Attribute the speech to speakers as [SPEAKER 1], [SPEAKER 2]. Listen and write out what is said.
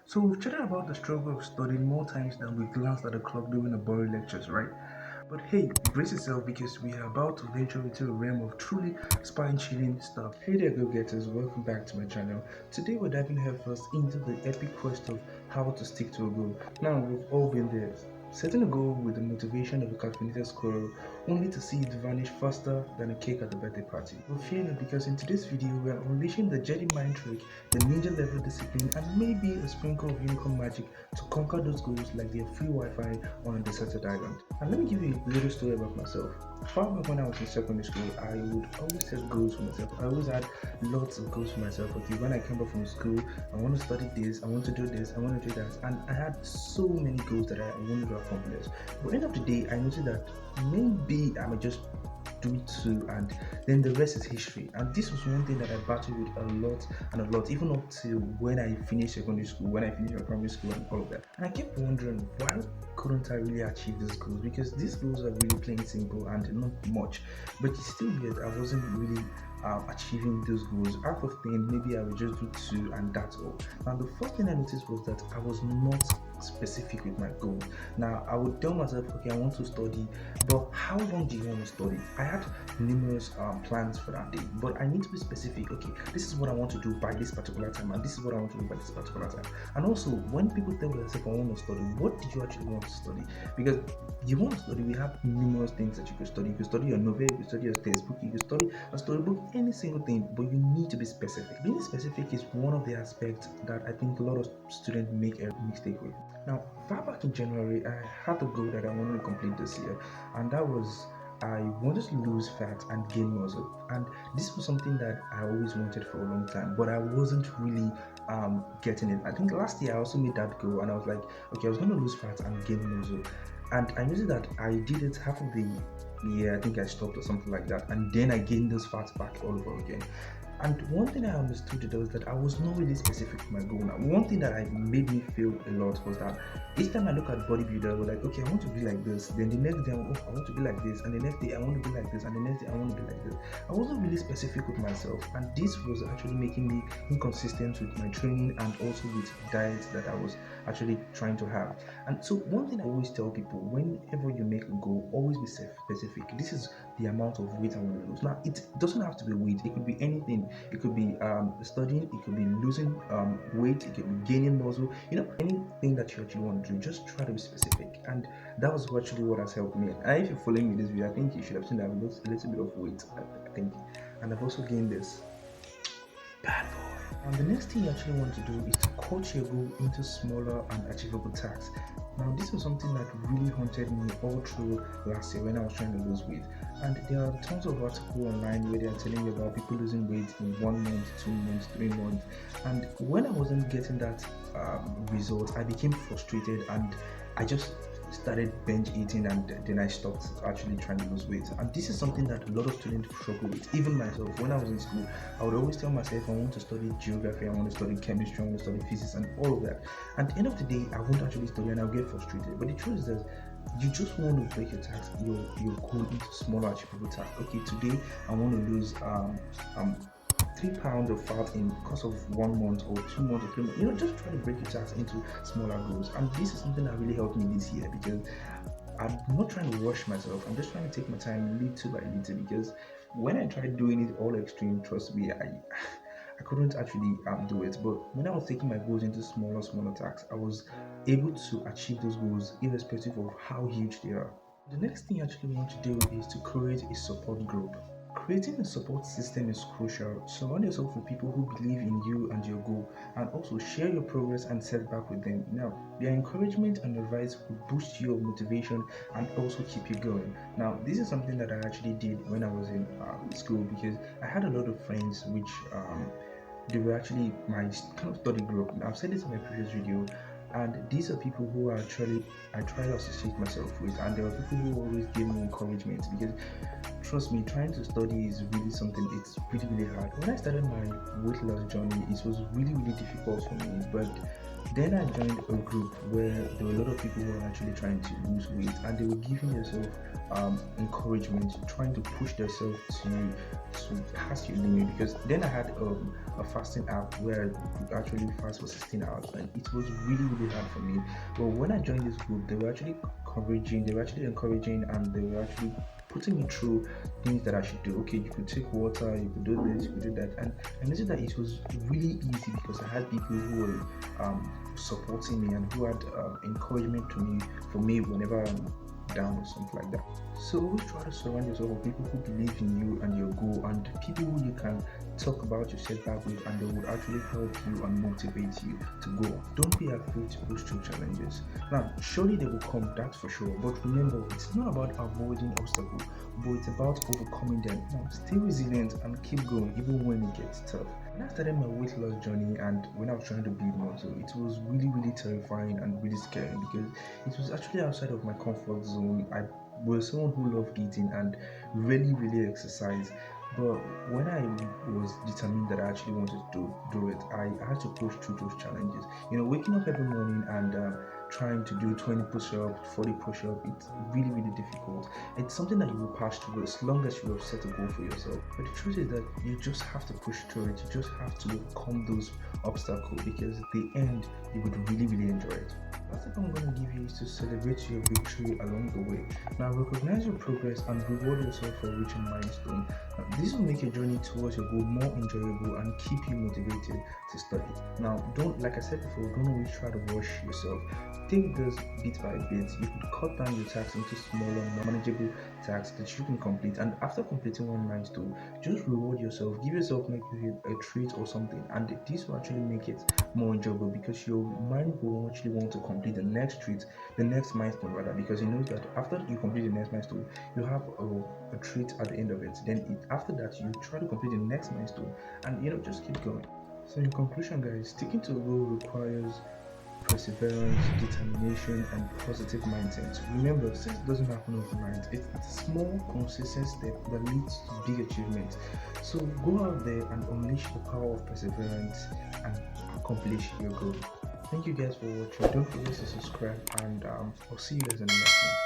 [SPEAKER 1] So we've chatted about the struggle of studying more times than we glanced at the clock during the boring lectures, right? But hey, brace yourself because we are about to venture into a realm of truly spine-chilling stuff. Hey there, go-getters! Welcome back to my channel. Today we're diving headfirst into the epic quest of how to stick to a goal. Now we've all been there. Setting a goal with the motivation of a calculated squirrel, only to see it vanish faster than a cake at a birthday party. But fear not, because in today's video we are unleashing the Jedi mind trick, the ninja level discipline, and maybe a sprinkle of unicorn magic to conquer those goals like they're free Wi-Fi on a deserted island. And let me give you a little story about myself. Far back when I was in secondary school, I would always set goals for myself. I always had lots of goals for myself. Okay, when I came back from school, I want to study this, I want to do this, I want to do that. And I had so many goals that I wanted to accomplish. But end of the day, I noticed that maybe I might just do it too, and then the rest is history. And this was one thing that I battled with a lot, even up to when I finished secondary school, when I finished my primary school, and all of that. And I kept wondering, why couldn't I really achieve these goals? Because these goals are really plain simple and not much, but it's still weird. I wasn't really achieving those goals. Out of 10, maybe I would just do two, and that's all. Now, the first thing I noticed was that I was not specific with my goal. Now, I would tell myself, okay, I want to study, but how long do you want to study? I had numerous plans for that day, but I need to be specific. Okay, this is what I want to do by this particular time, and this is what I want to do by this particular time. And also, when people tell themselves, I want to study, what do you actually want to study? Because you want to study, we have numerous things that you could study. You could study your novel, you could study your textbook, you could study a storybook, any single thing, but you need to be specific. Being specific is one of the aspects that I think a lot of students make a mistake with. Now, far back in January, I had a goal that I wanted to complete this year, and that was I wanted to lose fat and gain muscle. And this was something that I always wanted for a long time, but I wasn't really getting it. I think last year I also made that goal, and I was like, okay, I was going to lose fat and gain muscle. And I noticed that I did it half of the year. I think I stopped or something like that, and then I gained those fats back all over again. And one thing I understood was that I was not really specific with my goal. Now, one thing that I made me feel a lot was that each time I look at bodybuilders, I was like, okay, I want to be like this. Then the next day, I want to be like this. And the next day, I want to be like this. And the next day, I want to be like this. I wasn't really specific with myself. And this was actually making me inconsistent with my training and also with diets that I was actually trying to have. And so, one thing I always tell people, whenever you make a goal, always be specific. This is the amount of weight I want to lose. Now, it doesn't have to be weight, it could be anything. It could be studying, it could be losing weight, it could be gaining muscle, anything that you actually want to do. Just try to be specific, and that was actually what has helped me. And if you're following me this video, I think you should have seen that I've lost a little bit of weight, I think, and I've also gained this bad boy. And the next thing you actually want to do is to cut your goal into smaller and achievable tasks. Now, this was something that really haunted me all through last year when I was trying to lose weight. And there are tons of articles online where they are telling you about people losing weight in 1 month, 2 months, 3 months. And when I wasn't getting that result, I became frustrated, and I just started binge eating, and then I stopped actually trying to lose weight. And this is something that a lot of students struggle with, even myself. When I was in school, I would always tell myself I want to study geography, I want to study chemistry, I want to study physics, and all of that. And at the end of the day, I won't actually study, and I'll get frustrated. But the truth is that you just want to break your task, your goal into smaller achievable tasks. Okay, today I want to lose 3 pounds of fat in course of 1 month or 2 months or 3 months. Just try to break your tasks into smaller goals. And this is something that really helped me this year, because I'm not trying to rush myself. I'm just trying to take my time little by little, because when I tried doing it all extreme, trust me, I couldn't actually do it. But when I was taking my goals into smaller tasks, I was able to achieve those goals irrespective of how huge they are. The next thing you actually want to do is to create a support group. Creating a support system is crucial. Surround yourself with people who believe in you and your goal, and also share your progress and setback with them. Now, their encouragement and advice will boost your motivation and also keep you going. Now, this is something that I actually did when I was in school, because I had a lot of friends which they were actually my kind of study group. I've said this in my previous video, and these are people who are actually I try to associate myself with, and there are people who always give me encouragement, because trust me, trying to study is really something. It's really hard. When I started my weight loss journey, it was really difficult for me, but then I joined a group where there were a lot of people who were actually trying to lose weight, and they were giving themselves encouragement, trying to push themselves to pass your limit. Because then I had a fasting app where I could actually fast for 16 hours, and it it was really, really hard for me. But when I joined this group, they were actually encouraging, and they were actually putting me through things that I should do. Okay, you could take water, you could do this, you could do that. And I noticed that it was really easy because I had people who were supporting me and who had encouragement to me for me whenever I'm down or something like that. So always try to surround yourself with people who believe in you and your goal, and people who you can talk about your setback with, and they would actually help you and motivate you to go on. Don't be afraid to push through challenges. Now, surely they will come, that's for sure. But remember, it's not about avoiding obstacles, but it's about overcoming them. Now, stay resilient and keep going even when it gets tough. When I started my weight loss journey and when I was trying to build muscle, it was really, really terrifying and really scary because it was actually outside of my comfort zone. I was someone who loved eating and really, really exercise. But when I was determined that I actually wanted to do it, I had to push through those challenges. Waking up every morning and trying to do 20 push-ups, 40 push-ups, it's really, really difficult. It's something that you will pass through as long as you have set a goal for yourself. But the truth is that you just have to push through it. You just have to overcome those obstacles because at the end, you would really, really enjoy it. Last tip I'm going to give you is to celebrate your victory along the way. Now, recognize your progress and reward yourself for reaching milestone. This will make your journey towards your goal more enjoyable and keep you motivated to study. Now, like I said before, don't always try to rush yourself. Take this bit by bit. You could cut down your tasks into smaller, manageable tasks that you can complete. And after completing one milestone, just reward yourself. Give yourself maybe a treat or something. And this will actually make it more enjoyable because your mind will actually want to complete the next milestone rather, because you know that after you complete the next milestone, you have a treat at the end of it. Then after that, you try to complete the next milestone, and just keep going. So in conclusion, guys, sticking to a goal requires perseverance, determination, and positive mindset. Remember, success doesn't happen overnight. It's a small, consistent step that leads to big achievements. So go out there and unleash the power of perseverance and accomplish your goal. Thank you guys for watching. Don't forget to subscribe, and I'll see you guys in the next one.